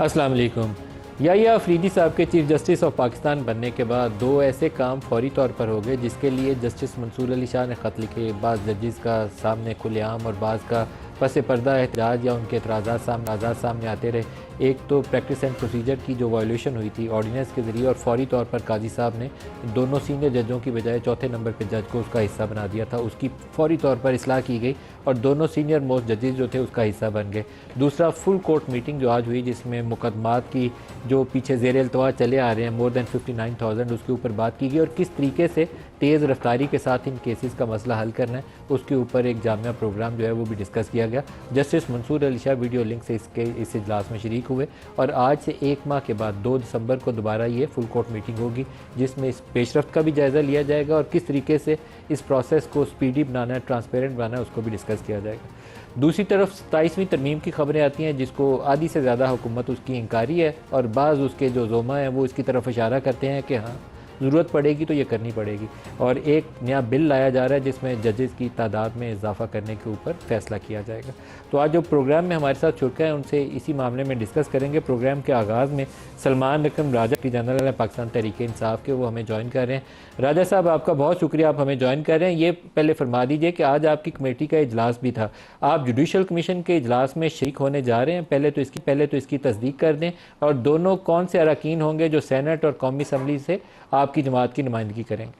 अस्सलाम वालेकुम। याहिया अफरीदी साहब के चीफ जस्टिस ऑफ पाकिस्तान बनने के बाद दो ऐसे काम फौरी तौर पर हो गए जिसके लिए जस्टिस मंसूर अली शाह ने ख़त लिखे। बाज़ जजेस का सामने खुलेआम और बाज़ का पस पर्दा एहतजाज या उनके एतराज़ात सामने आते रहे। एक तो प्रैक्टिस एंड प्रोसीजर की जो वायलेशन हुई थी ऑर्डीनेंस के ज़रिए, और फौरी तौर पर काजी साहब ने दोनों सीनियर जजों की बजाय चौथे नंबर के जज को उसका हिस्सा बना दिया था। उसकी फौरी तौर पर इस्लाह की गई और दोनों सीनियर मोस्ट जजेस जो थे उसका हिस्सा बन गए। दूसरा, फुल कोर्ट मीटिंग जो आज हुई जिसमें मुकदमात की जो पीछे ज़ेर अल्तवा चले आ रहे हैं मोर दैन 59,000, उसके ऊपर बात की गई और किस तरीके से तेज़ रफ्तारी के साथ इन केसेस का मसला हल करना है उसके ऊपर एक जामिया प्रोग्राम जो है वो भी डिस्कस किया गया। Justice Mansoor Ali Shah video link से इस इजलास में शरीक हुए और आज से एक माह के बाद 2 दिसंबर को दोबारा ये फुल कोर्ट मीटिंग होगी जिसमें इस पेशरफ्त का भी जायज़ा लिया जाएगा और किस तरीके से इस प्रोसेस को स्पीडी बनाना है, ट्रांसपेरेंट बनाना है, उसको भी डिस्कस किया जाएगा। दूसरी तरफ 27वीं तरमीम की खबरें आती हैं जिसको आधी से ज़्यादा हुकूमत उसकी इंकारी है और बाज़ उसके जो ज़ोमा हैं वो इसकी तरफ इशारा करते हैं कि हाँ ज़रूरत पड़ेगी तो ये करनी पड़ेगी। और एक नया बिल लाया जा रहा है जिसमें जजेस की तादाद में इजाफा करने के ऊपर फ़ैसला किया जाएगा। तो आज जो प्रोग्राम में हमारे साथ शुरका है उनसे इसी मामले में डिस्कस करेंगे। प्रोग्राम के आगाज़ में सलमान रकम राजा की जनरल है पाकिस्तान तहरीक इंसाफ के, वो हमें ज्वाइन कर रहे हैं। राजा साहब, आपका बहुत शुक्रिया, आप हमें ज्वाइन कर रहे हैं। ये पहले फरमा दीजिए कि आज आपकी कमेटी का इजलास भी था, आप जुडिशल कमीशन के इजलास में शरीक होने जा रहे हैं। पहले तो इसकी तस्दीक कर दें और दोनों कौन से अरकान होंगे जो सैनेट और कौमी असम्बली से आपकी जमात की नुमाइंदगी करेंगे?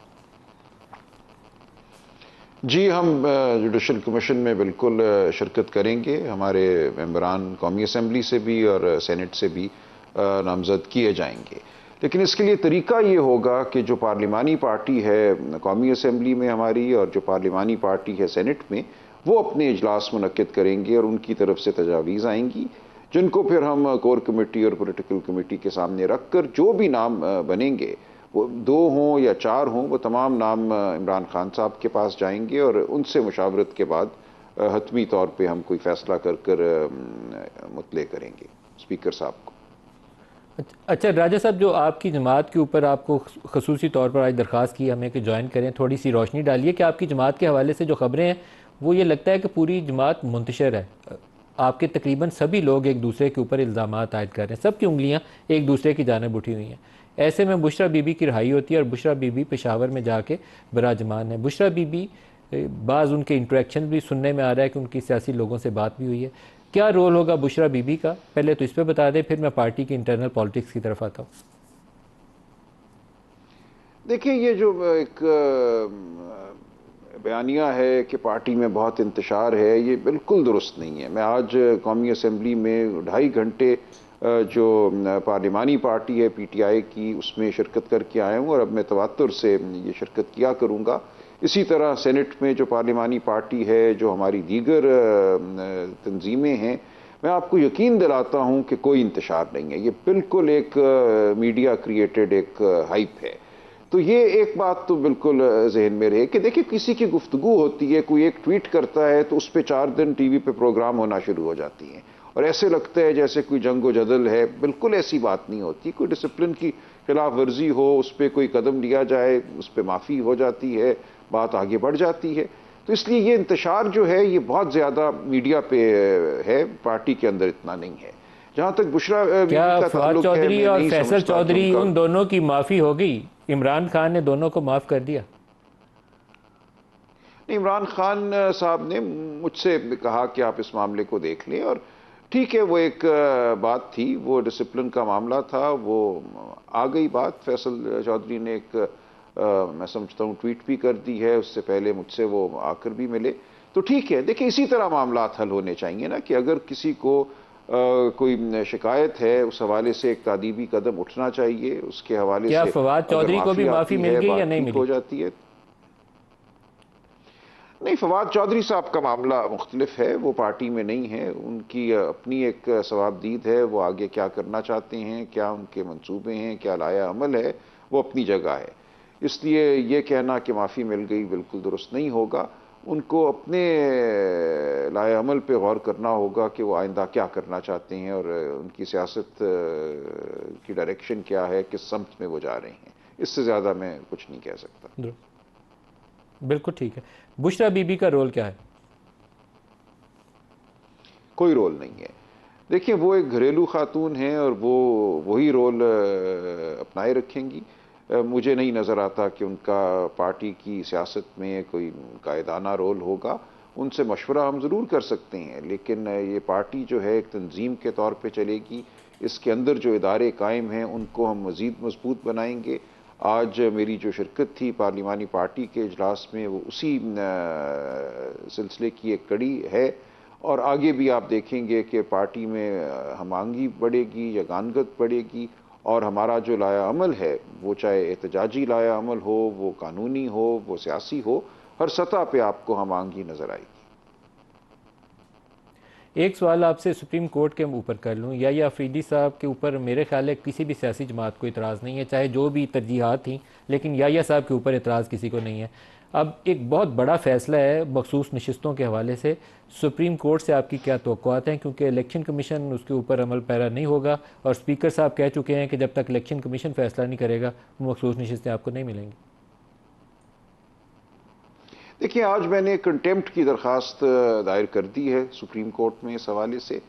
जी, हम जुडिशल कमीशन में बिल्कुल शिरकत करेंगे। हमारे मेंबरान कौमी असम्बली से भी और सेनेट से भी नामज़द किए जाएंगे। लेकिन इसके लिए तरीका ये होगा कि जो पार्लिमानी पार्टी है कौमी असम्बली में हमारी और जो पार्लिमानी पार्टी है सेनेट में, वो अपने इजलास मुनक्किद करेंगे और उनकी तरफ से तजावीज़ आएंगी जिनको फिर हम कोर कमेटी और पोलिटिकल कमेटी के सामने रख कर जो भी नाम बनेंगे, वो 2 हों या 4 हों, वो तमाम नाम इमरान खान साहब के पास जाएंगे और उनसे मुशावरत के बाद हतमी तौर पे हम कोई फ़ैसला कर मुतले करेंगे स्पीकर साहब को। अच्छा राजा साहब, जो आपकी जमात के ऊपर आपको खसूसी तौर पर आज दरख्वास्त की हमें कि ज्वाइन करें, थोड़ी सी रोशनी डालिए कि आपकी जमात के हवाले से जो खबरें हैं वो ये लगता है कि पूरी जमात मुंतशिर है। आपके तकरीबन सभी लोग एक दूसरे के ऊपर इल्ज़ामात आयद कर रहे हैं, सबकी उंगलियां एक दूसरे की जानिब उठी हुई हैं। ऐसे में बुशरा बीबी की रिहाई होती है और बुशरा बीबी पेशावर में जाके बराजमान है। बुशरा बीबी बाज़ उनके इंटरेक्शन भी सुनने में आ रहा है कि उनकी सियासी लोगों से बात भी हुई है। क्या रोल होगा बुशरा बीबी का, पहले तो इस पर बता दें, फिर मैं पार्टी की इंटरनल पॉलिटिक्स की तरफ आता हूँ। देखिए, ये जो एक बयानिया है कि पार्टी में बहुत इंतशार है, ये बिल्कुल दुरुस्त नहीं है। मैं आज कौमी असम्बली में 2.5 घंटे जो पार्लिमानी पार्टी है PTI की, उसमें शिरकत करके आया हूँ और अब मैं तवात्तुर से ये शिरकत किया करूँगा। इसी तरह सेनेट में जो पार्लिमानी पार्टी है, जो हमारी दीगर तंजीमें हैं, मैं आपको यकीन दिलाता हूँ कि कोई इंतशार नहीं है। ये बिल्कुल एक मीडिया क्रिएटेड एक हाइप है। तो ये एक बात तो बिल्कुल जहन में रहे कि देखिए, किसी की गुफ्तगू होती है, कोई एक ट्वीट करता है तो उस पर 4 दिन टीवी पे प्रोग्राम होना शुरू हो जाती हैं और ऐसे लगता है जैसे कोई जंगो जदल है। बिल्कुल ऐसी बात नहीं होती। कोई डिसिप्लिन की खिलाफ वर्जी हो, उस पर कोई कदम लिया जाए, उस पर माफ़ी हो जाती है, बात आगे बढ़ जाती है। तो इसलिए ये इंतशार जो है ये बहुत ज़्यादा मीडिया पे है, पार्टी के अंदर इतना नहीं है। जहाँ तक बुशरा क्या बीबी का फवाद ताल्लुक है, चौधरी मैं और नहीं फैसल समझता कि चौधरी उनका उन दोनों की माफ़ी हो गई? इमरान खान ने दोनों को माफ़ कर दिया? इमरान खान साहब ने मुझसे कहा कि आप इस मामले को देख लें और ठीक है, वो एक बात थी, वो डिसिप्लिन का मामला था, वो आ गई बात। फैसल चौधरी ने एक मैं समझता हूँ ट्वीट भी कर दी है, उससे पहले मुझसे वो आकर भी मिले। तो ठीक है, देखिए इसी तरह मामला हल होने चाहिए ना कि अगर किसी को कोई शिकायत है उस हवाले से एक तादीबी कदम उठना चाहिए, उसके हवाले क्या से फवाद अगर चौधरी को भी माफ़ी माफ़ी आती मिल है, गई या बात नहीं ठीक मिली? हो जाती है। नहीं, फवाद चौधरी साहब का मामला मुख्तलिफ है, वो पार्टी में नहीं है। उनकी अपनी एक सवाबदीद है, वो आगे क्या करना चाहते हैं, क्या उनके मंसूबे हैं, क्या लाया अमल है, वो अपनी जगह है। इसलिए ये कहना कि माफ़ी मिल गई बिल्कुल दुरुस्त नहीं होगा। उनको अपने लाया अमल पे गौर करना होगा कि वो आइंदा क्या करना चाहते हैं और उनकी सियासत की डायरेक्शन क्या है, किस समत में वो जा रहे हैं। इससे ज़्यादा मैं कुछ नहीं कह सकता। बिल्कुल ठीक है। बुशरा बीबी का रोल क्या है? कोई रोल नहीं है। देखिए, वो एक घरेलू खातून हैं और वो वही रोल अपनाए रखेंगी। मुझे नहीं नज़र आता कि उनका पार्टी की सियासत में कोई कायदाना रोल होगा। उनसे मशवरा हम ज़रूर कर सकते हैं, लेकिन ये पार्टी जो है एक तंजीम के तौर पे चलेगी। इसके अंदर जो इदारे कायम हैं उनको हम मज़ीद मजबूत बनाएंगे। आज मेरी जो शिरकत थी पार्लिमानी पार्टी के इजलास में, वो उसी सिलसिले की एक कड़ी है। और आगे भी आप देखेंगे कि पार्टी में हम आंगी बढ़ेगी, यगानगत बढ़ेगी, और हमारा जो लाया अमल है, वो चाहे एहतजाजी लाया अमल हो, वो कानूनी हो, वो सियासी हो, हर सतह पे आपको हम आंगी नजर आएगी। एक सवाल आपसे सुप्रीम कोर्ट के ऊपर कर लूँ, या अफरीदी साहब के ऊपर मेरे ख्याल है किसी भी सियासी जमात को इतराज़ नहीं है, चाहे जो भी तरजीहात थी, लेकिन या साहब के ऊपर इतराज़ किसी को नहीं है। अब एक बहुत बड़ा फैसला है मखसूस नशिस्तों के हवाले से, सुप्रीम कोर्ट से आपकी क्या तवक्कुआत हैं, क्योंकि इलेक्शन कमीशन उसके ऊपर अमल पैरा नहीं होगा और स्पीकर साहब कह चुके हैं कि जब तक इलेक्शन कमीशन फैसला नहीं करेगा मखसूस नशिस्तें आपको नहीं मिलेंगी। देखिए, आज मैंने कंटेम्प्ट की दरख्वास्त दायर कर दी है सुप्रीम कोर्ट में इस हवाले से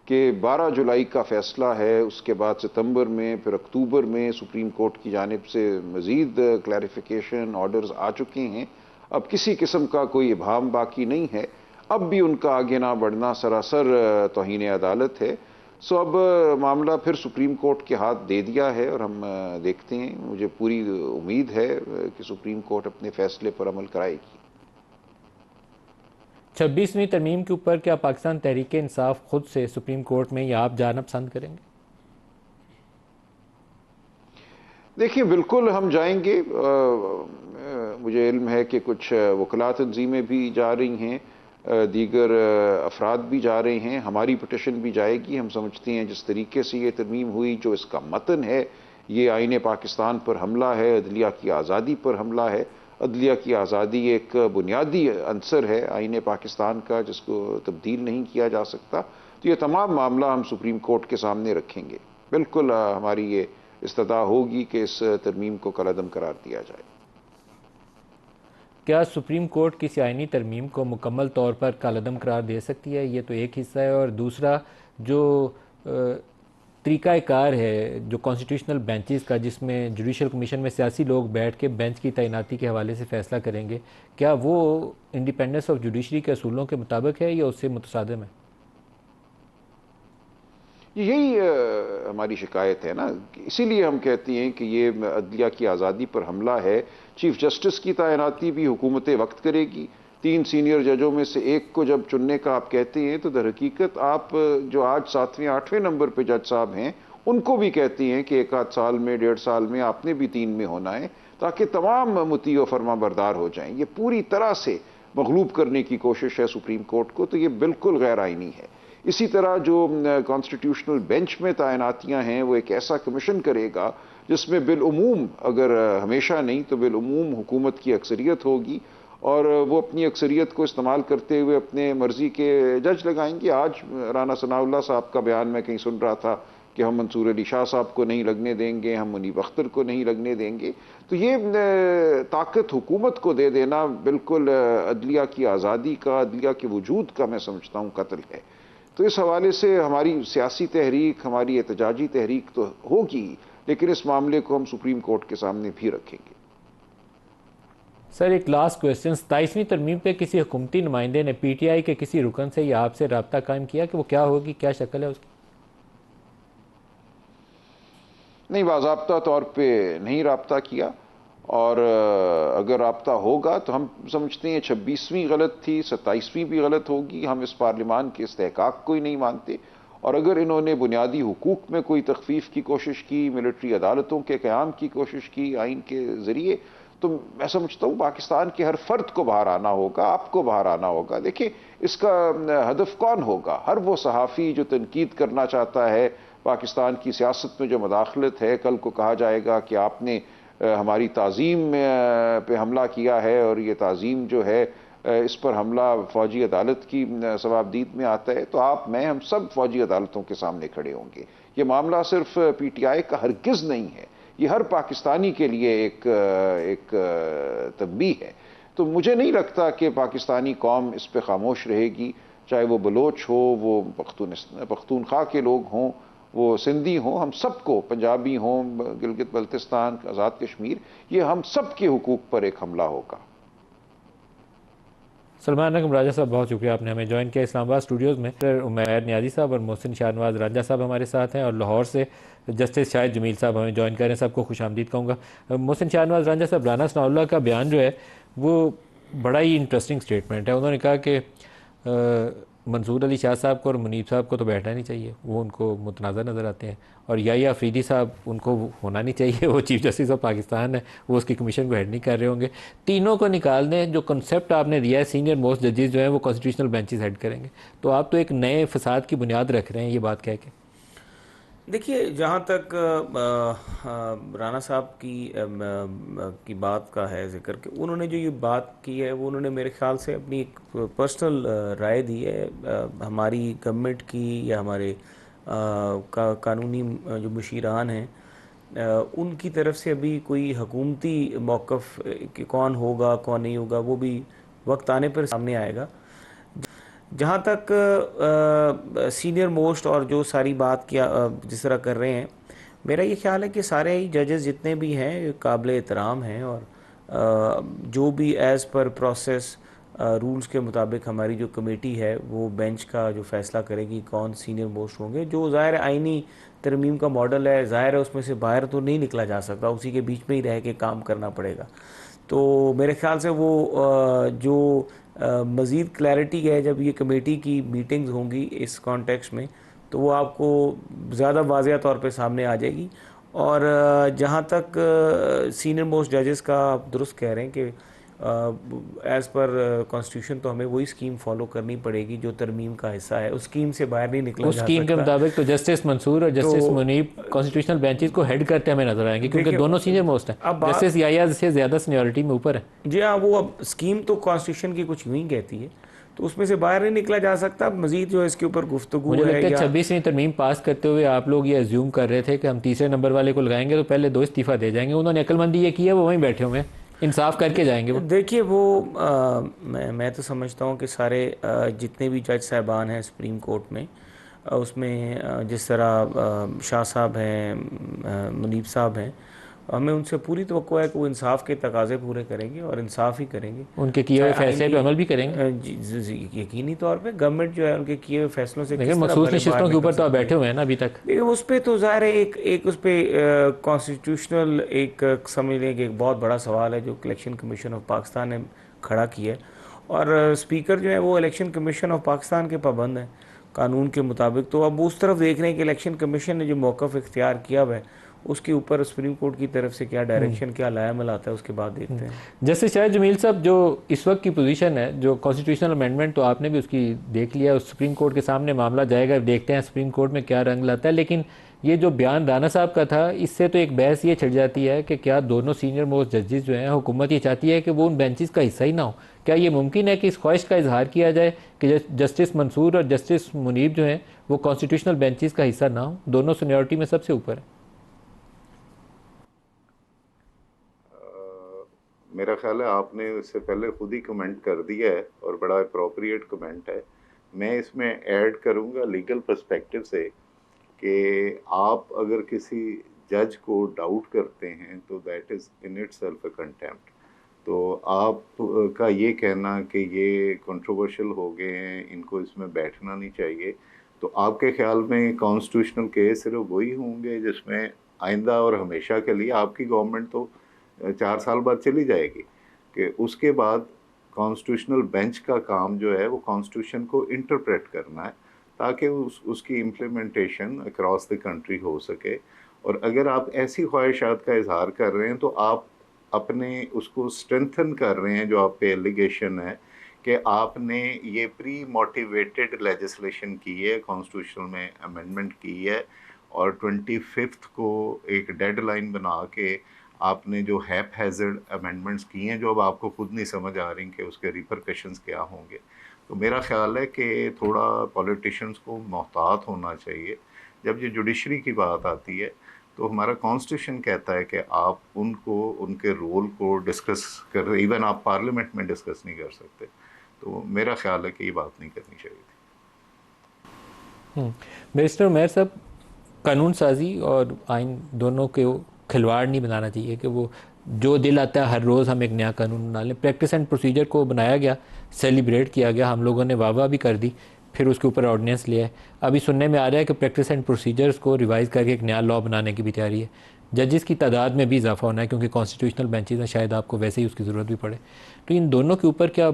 कि 12 जुलाई का फैसला है, उसके बाद सितंबर में, फिर अक्टूबर में सुप्रीम कोर्ट की जानिब से मज़ीद क्लैरिफिकेशन ऑर्डर्स आ चुके हैं। अब किसी किस्म का कोई इबाहम बाकी नहीं है। अब भी उनका आगे ना बढ़ना सरासर तौहीन अदालत है। सो अब मामला फिर सुप्रीम कोर्ट के हाथ दे दिया है और हम देखते हैं। मुझे पूरी उम्मीद है कि सुप्रीम कोर्ट अपने फैसले पर अमल कराएगी। 26वीं तरमीम के ऊपर क्या पाकिस्तान तहरीक इंसाफ खुद से सुप्रीम कोर्ट में या आप जाना पसंद करेंगे? देखिए, बिल्कुल हम जाएंगे। मुझे इल्म है कि कुछ वकला तंजीमें भी जा रही हैं, दीगर अफराद भी जा रहे हैं, हमारी पटिशन भी जाएगी। हम समझते हैं जिस तरीके से ये तरमीम हुई, जो इसका मतन है, ये आईन पाकिस्तान पर हमला है, अदलिया की आज़ादी पर हमला है। अदलिया की आज़ादी एक बुनियादी अंसर है आईन पाकिस्तान का, जिसको तब्दील नहीं किया जा सकता। तो ये तमाम मामला हम सुप्रीम कोर्ट के सामने रखेंगे। बिल्कुल हमारी ये इस्तदा होगी कि इस तरमीम को कलअदम करार दिया जाए। क्या सुप्रीम कोर्ट किसी आइनी तरमीम को मुकम्मल तौर पर कालअदम करार दे सकती है? ये तो एक हिस्सा है, और दूसरा जो तरीक़ाकार है जो कॉन्स्टिट्यूशनल बेंचेस का, जिसमें जुडिशल कमीशन में सियासी लोग बैठ के बेंच की तैनाती के हवाले से फ़ैसला करेंगे, क्या वो इंडिपेंडेंस ऑफ जुडिशरी के असूलों के मुताबिक है या उससे मुतसादिम है? यही हमारी शिकायत है ना, इसीलिए हम कहते हैं कि ये अदलिया की आज़ादी पर हमला है। चीफ जस्टिस की तैनाती भी हुकूमत वक्त करेगी। 3 सीनियर जजों में से एक को जब चुनने का आप कहते हैं, तो दर हकीकत आप जो आज 7वें 8वें नंबर पे जज साहब हैं, उनको भी कहते हैं कि एक आध साल में, 1.5 साल में आपने भी 3 में होना है, ताकि तमाम मुती व फरमा बरदार हो जाएं। ये पूरी तरह से मगलूब करने की कोशिश है सुप्रीम कोर्ट को, तो ये बिल्कुल गैर आइनी है। इसी तरह जो कॉन्स्टिट्यूशनल बेंच में तैनातियां हैं, वो एक ऐसा कमीशन करेगा जिसमें बिलउमूम, अगर हमेशा नहीं तो बिलउमूम हुकूमत की अक्सरियत होगी, और वो अपनी अक्सरियत को इस्तेमाल करते हुए अपने मर्जी के जज लगाएंगे। आज राना सनाउल्लाह साहब का बयान मैं कहीं सुन रहा था कि हम मंसूर अली शाह साहब को नहीं लगने देंगे, हम मुनीब अख्तर को नहीं लगने देंगे। तो ये ताकत हुकूमत को दे देना बिल्कुल अदलिया की आज़ादी का, अदलिया के वजूद का मैं समझता हूँ कत्ल है। तो इस हवाले से हमारी सियासी तहरीक, हमारी एहतजाजी तहरीक तो होगी, लेकिन इस मामले को हम सुप्रीम कोर्ट के सामने भी रखेंगे। सर, एक लास्ट क्वेश्चन, 27वीं तरमीम पे किसी हुकूमती नुमाइंदे ने PTI के किसी रुकन से या आपसे रब्ता कायम किया कि वो क्या होगी, क्या शक्ल है उसकी? नहीं, बाज़ाब्ता तौर पे नहीं रब्ता किया, और अगर रब्ता होगा तो हम समझते हैं 26वीं गलत थी, 27वीं भी गलत होगी। हम इस पार्लिमान के इस्तेहकाक को ही नहीं मानते, और अगर इन्होंने बुनियादी हुकूक में कोई तखफीफ की कोशिश की, मिलिट्री अदालतों के क़याम की कोशिश की आइन के ज़रिए, तो मैं समझता हूँ पाकिस्तान के हर फर्द को बाहर आना होगा, आपको बाहर आना होगा। देखिए, इसका हदफ कौन होगा? हर वो सहाफ़ी जो तनकीद करना चाहता है पाकिस्तान की सियासत में जो मदाखलत है। कल को कहा जाएगा कि आपने हमारी ताज़ीम पे हमला किया है, और ये ताज़ीम जो है इस पर हमला फ़ौजी अदालत की सवाबदीद में आता है, तो आप, मैं, हम सब फ़ौजी अदालतों के सामने खड़े होंगे। ये मामला सिर्फ PTI का हरगिज़ नहीं है, ये हर पाकिस्तानी के लिए एक तंबीह है। तो मुझे नहीं लगता कि पाकिस्तानी कौम इस पर खामोश रहेगी। चाहे वो बलोच हो, वो पख्तूनख्वा के लोग हों, वो सिंधी हों, हम सबको, पंजाबी हों, गिलगित बल्तिस्तान, आज़ाद कश्मीर, ये हम सब के हुकूक पर एक हमला होगा। सलमान अकरम राजा साहब, बहुत शुक्रिया, आपने हमें ज्वाइन किया इस्लामाबाद स्टूडियोज़ में। उमैर नियाज़ी साहब और मोहसिन शाहनवाज रांझा साहब हमारे साथ हैं, और लाहौर से जस्टिस शाहिद जमील साहब हमें ज्वाइन कर रहे हैं। सबको खुशामदीद कहूँगा। मोहसिन शाहनवाज रांझा साहब, राना सनाउल्लाह का बयान जो है वो बड़ा ही इंटरेस्टिंग स्टेटमेंट है। उन्होंने कहा कि मंसूर अली शाह साहब को और मुनीब साहब को तो बैठना नहीं चाहिए, वो उनको मुतनाज़ा नज़र आते हैं, और याहिया अफरीदी साहब, उनको होना नहीं चाहिए, वो चीफ़ जस्टिस ऑफ पाकिस्तान है, वो उसकी कमीशन को हेड नहीं कर रहे होंगे। तीनों को निकाल दें, जो कंसेप्ट आपने दिया है सीनियर मोस्ट जजेस जो हैं वो कॉन्स्टिट्यूशनल बेंचेस हेड करेंगे, तो आप तो एक नए फसाद की बुनियाद रख रहे हैं ये बात कह के। देखिए, जहाँ तक राना साहब की बात का है जिक्र, कि उन्होंने जो ये बात की है वो उन्होंने मेरे ख्याल से अपनी एक पर्सनल राय दी है। हमारी गवर्नमेंट की या हमारे कानूनी जो मुशीरान हैं, उनकी तरफ से अभी कोई हुकूमती मौक़िफ़ कि कौन होगा कौन नहीं होगा, वो भी वक्त आने पर सामने आएगा। जहाँ तक सीनियर मोस्ट और जो सारी बात किया जिस तरह कर रहे हैं, मेरा ये ख्याल है कि सारे ही जजेस जितने भी हैं काबिल एहतराम हैं, और जो भी एज़ पर प्रोसेस रूल्स के मुताबिक हमारी जो कमेटी है वो बेंच का जो फ़ैसला करेगी कौन सीनियर मोस्ट होंगे। जो ज़ाहिर आइनी तरमीम का मॉडल है, ज़ाहिर है उसमें से बाहर तो नहीं निकला जा सकता, उसी के बीच में ही रह के काम करना पड़ेगा। तो मेरे ख्याल से वो जो मज़ीद क्लैरिटी है जब ये कमेटी की मीटिंग्स होंगी इस कॉन्टेक्स्ट में, तो वो आपको ज़्यादा वाज़ेह तौर पे सामने आ जाएगी। और जहाँ तक सीनियर मोस्ट जजेस का आप दुरुस्त कह रहे हैं कि एज़ पर कॉन्स्टिट्यूशन तो हमें वही स्कीम फॉलो करनी पड़ेगी जो तरमीम का हिस्सा है, उस स्कीम से बाहर नहीं निकला उस जा स्कीम के सकता। मुताबिक तो जस्टिस मंसूर और जस्टिस तो मुनीब कॉन्स्टिट्यूशनल बेंचेस को हेड करते हमें नजर आएंगे, क्योंकि देखिए, दोनों सीनियर मोस्ट हैं। अब जस्टिस याहिया से ज़्यादा सीनियरिटी में ऊपर है। जी हाँ, वो अब स्कीम तो कॉन्स्टिट्यूशन की कुछ यूँ ही कहती है, तो उसमें से बाहर नहीं निकला जा सकता। मजीद जो इसके ऊपर गुफ्तगू मुझे है लगता है या 26वीं तरमीम पास करते हुए आप लोग ये अज्यूम कर रहे थे कि हम तीसरे नंबर वाले को लगाएंगे तो पहले 2 इस्तीफ़ा दे जाएंगे। उन्होंने अक्लमंदी ये की है, वो वहीं बैठे हुए हैं, इंसाफ करके जाएंगे वो। देखिए वो मैं तो समझता हूँ कि सारे जितने भी जज साहबान हैं सुप्रीम कोर्ट में, उसमें जिस तरह शाह साहब हैं, मुनीब साहब हैं, हमें उनसे पूरी तवक्को है कि वो इंसाफ के तकाजे पूरे करेंगे और इंसाफ ही करेंगे। उनके किए हुए चाहे फैसले पे आईनी अमल भी करेंगे। यकीनी तौर पे गवर्नमेंट जो है उनके किए हुए फैसलों से लेकिन किस तरह मखसूस बाहर नशिस्तों के निकल ऊपर तो आप सकती बैठे है। हुए हैं ना अभी तक। लेकिन उस पर तो ज़ाहिर है एक उस पर कॉन्स्टिट्यूशनल एक समझ लें कि एक बहुत बड़ा सवाल है जो इलेक्शन कमीशन ऑफ पाकिस्तान ने खड़ा किया है, और स्पीकर जो है वो इलेक्शन कमीशन ऑफ पाकिस्तान के पाबंद हैं कानून के मुताबिक। तो अब उस तरफ देख रहे हैं कि इलेक्शन कमीशन ने जो मौक़िफ़ इख्तियार किया हुआ है उसके ऊपर सुप्रीम कोर्ट की तरफ से क्या डायरेक्शन, क्या लायामल आता है, उसके बाद देखते हैं। जस्टिस शाहिद जमील साहब, जो इस वक्त की पोजीशन है, जो कॉन्स्टिट्यूशनल अमेंडमेंट तो आपने भी उसकी देख लिया, उस सुप्रीम कोर्ट के सामने मामला जाएगा, देखते हैं सुप्रीम कोर्ट में क्या रंग लाता है। लेकिन ये जो बयान राना साहब का था, इससे तो एक बहस ये छिड़ जाती है कि क्या दोनों सीनियर मोस्ट जजेस जो हैं, हुकूमत ये चाहती है कि वो उन बेंचेस का हिस्सा ही ना हो। क्या ये मुमकिन है कि इस ख्वाहिश का इजहार किया जाए कि जस्टिस मंसूर और जस्टिस मुनीब जो हैं वो कॉन्स्टिट्यूशनल बेंचेस का हिस्सा ना हो? दोनों सीनियरिटी में सबसे ऊपर है। मेरा ख्याल है आपने इससे पहले खुद ही कमेंट कर दिया है और बड़ा अप्रोप्रिएट कमेंट है। मैं इसमें ऐड करूंगा लीगल पर्सपेक्टिव से कि आप अगर किसी जज को डाउट करते हैं तो that is in itself a contempt. तो आप का ये कहना कि ये कंट्रोवर्शियल हो गए हैं, इनको इसमें बैठना नहीं चाहिए, तो आपके ख्याल में कॉन्स्टिट्यूशनल केस सिर्फ वही होंगे जिसमें आइंदा और हमेशा के लिए आपकी गवर्नमेंट तो 4 साल बाद चली जाएगी, कि उसके बाद कॉन्स्टिट्यूशनल बेंच का काम जो है वो कॉन्स्टिट्यूशन को इंटरप्रेट करना है ताकि उसकी इम्प्लीमेंटेशन अक्रॉस द कंट्री हो सके। और अगर आप ऐसी ख्वाहिशात का इजहार कर रहे हैं तो आप अपने उसको स्ट्रेंथन कर रहे हैं, जो आप पे एलिगेशन है कि आपने ये प्री मोटिवेटेड लेजिस्लेशन की है, कॉन्स्टिट्यूशन में अमेंडमेंट की है, और 25 को एक डेडलाइन बना के आपने जो हैप हैज़र्ड अमेंडमेंट्स किए हैं जो अब आपको खुद नहीं समझ आ रही कि उसके रिपरकशंस क्या होंगे। तो मेरा ख्याल है कि थोड़ा पॉलिटिशियंस को मोहतात होना चाहिए। जब ये जुडिशरी की बात आती है तो हमारा कॉन्स्टिट्यूशन कहता है कि आप उनको उनके रोल को डिस्कस कर, इवन आप पार्लियामेंट में डिस्कस नहीं कर सकते। तो मेरा ख्याल है कि ये बात नहीं करनी चाहिए थी। मिनिस्टर उमैर साहब, कानून साजी और आइन दोनों के खिलवाड़ नहीं बनाना चाहिए कि वो जो दिल आता है हर रोज़ हम एक नया कानून बना लें। प्रैक्टिस एंड प्रोसीजर को बनाया गया, सेलिब्रेट किया गया, हम लोगों ने वाह भी कर दी, फिर उसके ऊपर ऑर्डिनेंस लिया है। अभी सुनने में आ रहा है कि प्रैक्टिस एंड प्रोसीजर्स को रिवाइज़ करके एक नया लॉ बनाने की भी तैयारी है। जजेस की तादाद में भी इजाफा होना है क्योंकि कॉन्स्टिट्यूशनल बेंचेज हैं, शायद आपको वैसे ही उसकी ज़रूरत भी पड़े। तो इन दोनों के ऊपर क्या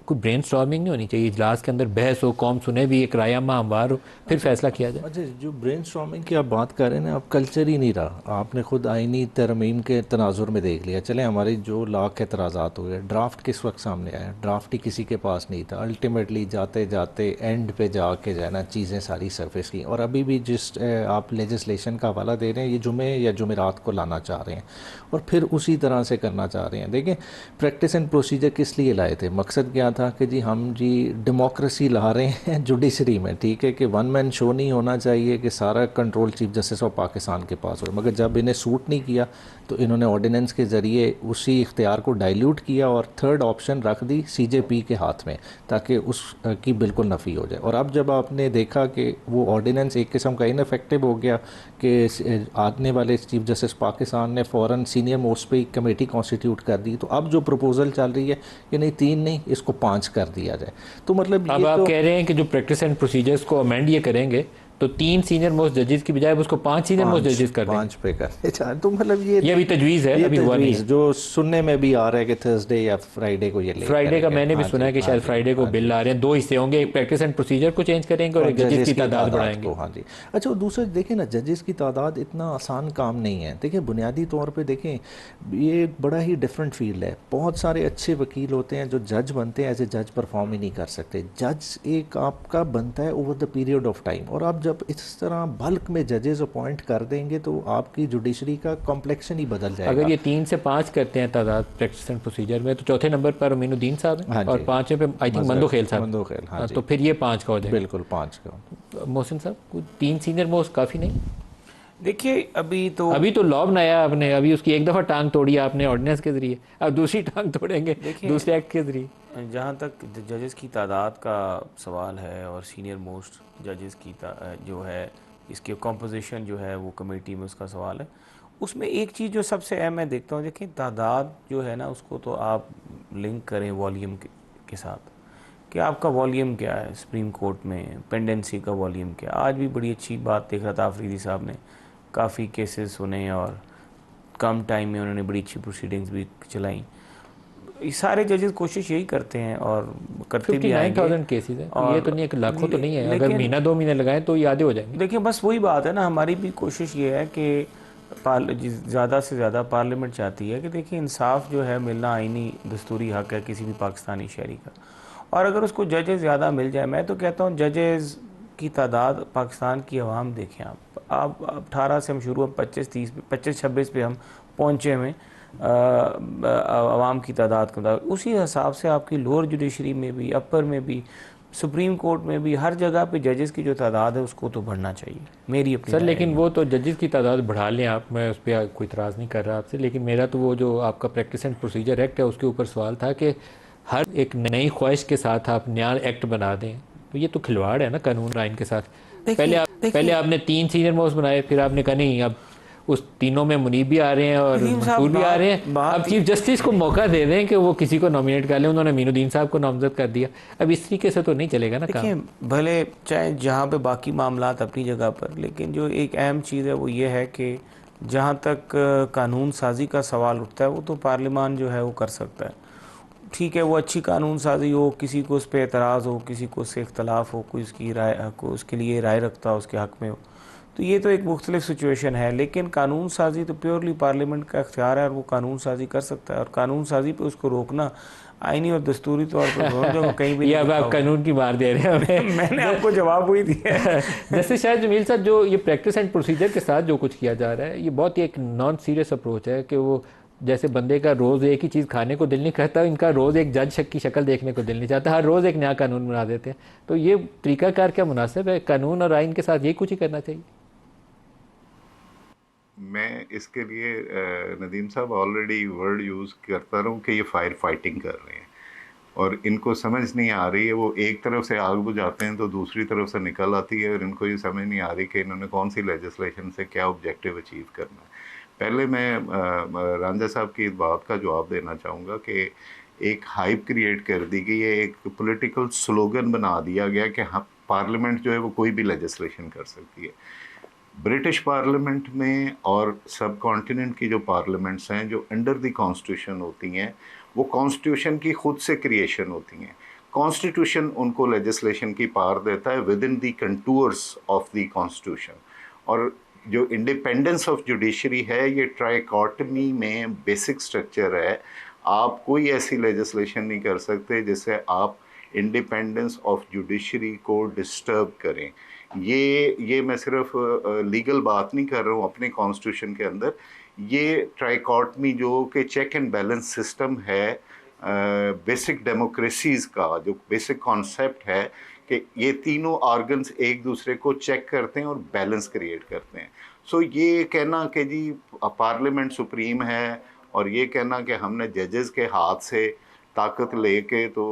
कोई ब्रेन स्टॉर्मिंग नहीं होनी चाहिए? इजलास के अंदर बहस हो, कौम सुने भी, एक रायामा हमवार हो, फिर फैसला किया जाए। अच्छा, जो ब्रेन स्टॉर्मिंग की आप बात कर रहे हैं ना, अब कल्चर ही नहीं रहा। आपने खुद आइनी तरमीम के तनाजुर में देख लिया। चले हमारे जो लाख एतराज़ात हो गए, ड्राफ्ट किस वक्त सामने आया? ड्राफ्ट ही किसी के पास नहीं था। अल्टीमेटली जाते जाते एंड पे जाके जो है ना चीज़ें सारी सरफेस की। और अभी भी जिस आप लेजिस्लेशन का हवाला दे रहे हैं, ये जुमे या जुमेरात को लाना चाह रहे हैं और फिर उसी तरह से करना चाह रहे हैं। देखें, प्रैक्टिस एंड प्रोसीजर किस लिए लाए थे? मकसद क्या था कि जी हम जी डेमोक्रेसी ला रहे हैं जुडिशरी में, ठीक है, कि वन मैन शो नहीं होना चाहिए कि सारा control chief justice of Pakistan के पास हो। मगर जब इन्हें सूट नहीं किया तो इन्होंने ऑर्डिनेंस के ज़रिए उसी इख्तियार को डाइल्यूट किया और थर्ड ऑप्शन रख दी सीजेपी के हाथ में, ताकि उसकी बिल्कुल नफ़ी हो जाए। और अब जब आपने देखा कि वो ऑर्डिनेंस एक किस्म का इनफेक्टिव हो गया कि आने वाले चीफ जस्टिस पाकिस्तान ने फ़ौरन सीनियर मोस्ट पे कमेटी कॉन्स्टिट्यूट कर दी, तो अब जो प्रपोजल चल रही है कि नहीं 3 नहीं, इसको 5 कर दिया जाए। तो मतलब अब ये आप तो कह रहे हैं कि जो प्रैक्टिस एंड प्रोसीजर्स को अमेंड ये करेंगे तो 3 सीनियर मोस्ट जजेस की बजाय उसको 5 सीनियर मोस्ट जजेस कर देंगे। 5 पे करने चाह, तो मतलब ये भी तजवीज़ है, ये अभी हुआ नहीं तजवीज़ है। जो सुनने में भी आ रहा है कि थर्सडे या फ्राइडे को ये ले फ्राइडे का करेंगे। मैंने भी हाँ सुना जी, है कि हाँ शायद जी, फ्राइडे को हाँ बिल जी। आ रहे हैं। 2 हिस्से होंगे, एक प्रैक्टिस एंड प्रोसीजर को चेंज करेंगे और एक जजेस की तादाद बढ़ाएंगे। को, हाँ जी। अच्छा, और दूसरा देखें ना, जजेस की तादाद इतना आसान काम नहीं है। देखिए, बुनियादी तौर पे देखें, ये एक बड़ा ही डिफरेंट फील्ड है। बहुत सारे अच्छे वकील होते हैं जो जज बनते हैं, एज ए जज परफॉर्म ही नहीं कर सकते। जज एक आपका बनता है over the period of time, और आप जब इस तरह बल्क में जजेस अपॉइंट कर देंगे तो आपकी जुडिशरी का कॉम्प्लेक्शन ही बदल जाएगा। अगर ये 3 से 5 करते हैं तादाद प्रैक्टिस एंड प्रोसीजर में, तो चौथे नंबर पर अमीनुद्दीन साहब हैं, हाँ और जी। 5वें पे आई थिंक मंदोखेल साहब। मंदोखेल, हाँ जी। तो फिर ये 5 का हो जाएगा। बिल्कुल 5 का। मोहसिन साहब, 3 सीनियर मोस्ट काफ़ी नहीं? देखिए, अभी तो लॉ बनाया आपने, अभी उसकी एक दफ़ा टांग तोड़ी आपने ऑर्डिनेंस के ज़रिए, अब दूसरी टांग तोड़ेंगे दूसरे एक्ट के ज़रिए। जहाँ तक जजेस की तादाद का सवाल है और सीनियर मोस्ट जजेस की जो है इसके कॉम्पोजिशन जो है वो कमेटी में उसका सवाल है, उसमें एक चीज़ जो सबसे अहम मैं देखता हूँ, देखिए तादाद जो है ना उसको तो आप लिंक करें वॉल्यूम के साथ कि आपका वॉल्यूम क्या है सुप्रीम कोर्ट में, पेंडेंसी का वॉल्यूम क्या। आज भी बड़ी अच्छी बात देख रहा था आफरीदी साहब ने, काफ़ी केसेस सुने और कम टाइम में उन्होंने बड़ी अच्छी प्रोसीडिंग्स भी चलाई। सारे जजेस कोशिश यही करते हैं और करते भी आएंगे। 59,000 केसेस हैं, तो ये तो नहीं, एक लाखों तो नहीं है। अगर लेकिन महीना 2 महीने लगाएं तो ये आधे हो जाएंगे। देखिए, बस वही बात है ना, हमारी भी कोशिश ये है कि ज़्यादा से ज़्यादा पार्लियामेंट चाहती है कि देखिए इंसाफ जो है मिलना आईनी दस्तूरी हक है किसी भी पाकिस्तानी शहरी का, और अगर उसको जजेस ज़्यादा मिल जाए, मैं तो कहता हूँ जजेस की तादाद पाकिस्तान की आवाम देखें आप 18 से हम शुरू, अब 25-26 पे हम पहुँचे हुए आवाम की तादाद के मुताबिक। उसी हिसाब से आपकी लोअर जुडिशरी में भी, अपर में भी, सुप्रीम कोर्ट में भी, हर जगह पे जजेस की जो तादाद है उसको तो बढ़ना चाहिए, मेरी अपनी सर। राय लेकिन है। वो तो जजेस की तादाद बढ़ा लें आप, मैं उस पर कोई इतराज़ नहीं कर रहा आपसे, लेकिन मेरा तो वो जो आपका प्रैक्टिस एंड प्रोसीजर एक्ट है उसके ऊपर सवाल था कि हर एक नई ख्वाहिश के साथ आप नया एक्ट बना दें, तो ये तो खिलवाड़ है ना कानून आइन के साथ। पहले आपने 3 सीनियर मोस्ट बनाए, फिर आपने कहा नहीं, अब उस तीनों में मुनीब भी आ रहे हैं और मंसूर भी आ रहे हैं। अब चीफ जस्टिस को मौका दे दें कि वो किसी को नॉमिनेट कर लें। उन्होंने अमीनुद्दीन साहब को नामजद कर दिया। अब इस तरीके से तो नहीं चलेगा ना काम। देखिए, भले चाहे जहाँ पे बाकी मामलात अपनी जगह पर, लेकिन जो एक अहम चीज़ है वो ये है कि जहाँ तक कानून साजी का सवाल उठता है वो तो पार्लियामान जो है वो कर सकता है। ठीक है, वो अच्छी कानून साजी हो, किसी को उस पर एतराज़ हो, किसी को उससे इख्तलाफ हो, कोई उसकी राय को उसके लिए राय रखता हो, उसके हक़ में हो, तो ये तो एक मुख्तलिफ सिचुएशन है। लेकिन कानून साजी तो प्योरली पार्लियामेंट का इख्तियार है और वो कानून साजी कर सकता है, और कानून साजी पे उसको रोकना आईनी और दस्तूरी तौर पर दोनों जगह कहीं भी ये अब आप कानून की मार दे रहे हैं हमें। मैंने आपको जवाब वही दिया है। जैसे शायद जमील साहब, जो ये प्रैक्टिस एंड प्रोसीजर के साथ जो कुछ किया जा रहा है, ये बहुत ही एक नॉन सीरियस अप्रोच है कि वो जैसे बंदे का रोज़ एक ही चीज़ खाने को दिल नहीं करता, इनका रोज़ एक जज की शक्ल देखने को दिल नहीं चाहता, हर रोज़ एक नया कानून बना देते हैं। तो ये तरीकाकार क्या मुनासिब है? कानून और आइन के साथ यही कुछ ही करना चाहिए। मैं इसके लिए नदीम साहब ऑलरेडी वर्ड यूज़ करता रहूँ कि ये फायर फाइटिंग कर रहे हैं। और इनको समझ नहीं आ रही है, वो एक तरफ से आग बुझाते हैं तो दूसरी तरफ से निकल आती है, और इनको ये समझ नहीं आ रही कि इन्होंने कौन सी लेजिस्लेशन से क्या ऑब्जेक्टिव अचीव करना है। पहले मैं रांझा साहब की इस बात का जवाब देना चाहूँगा कि एक हाइप क्रिएट कर दी गई है, एक पॉलिटिकल स्लोगन बना दिया गया कि हाँ पार्लियामेंट जो है वो कोई भी लेजिस्लेशन कर सकती है। ब्रिटिश पार्लियामेंट में और सब कॉन्टिनेंट की जो पार्लियामेंट्स हैं जो अंडर द कॉन्स्टिट्यूशन होती हैं, वो कॉन्स्टिट्यूशन की खुद से क्रिएशन होती हैं। कॉन्स्टिट्यूशन उनको लेजिस्लेशन की पावर देता है with in the contours of the constitution. और जो इंडिपेंडेंस ऑफ जुडिशरी है, ये ट्राइकॉटमी में बेसिक स्ट्रक्चर है। आप कोई ऐसी लेजिस्लेशन नहीं कर सकते जिससे आप इंडिपेंडेंस ऑफ जुडिशरी को डिस्टर्ब करें। ये मैं सिर्फ लीगल बात नहीं कर रहा हूँ, अपने कॉन्स्टिट्यूशन के अंदर ये ट्राइकॉटमी जो कि चेक एंड बैलेंस सिस्टम है, बेसिक डेमोक्रेसीज़ का जो बेसिक कॉन्सेप्ट है कि ये तीनों ऑर्गन्स एक दूसरे को चेक करते हैं और बैलेंस क्रिएट करते हैं। सो ये कहना कि जी पार्लियामेंट सुप्रीम है और ये कहना कि हमने जजेस के हाथ से ताकत लेके तो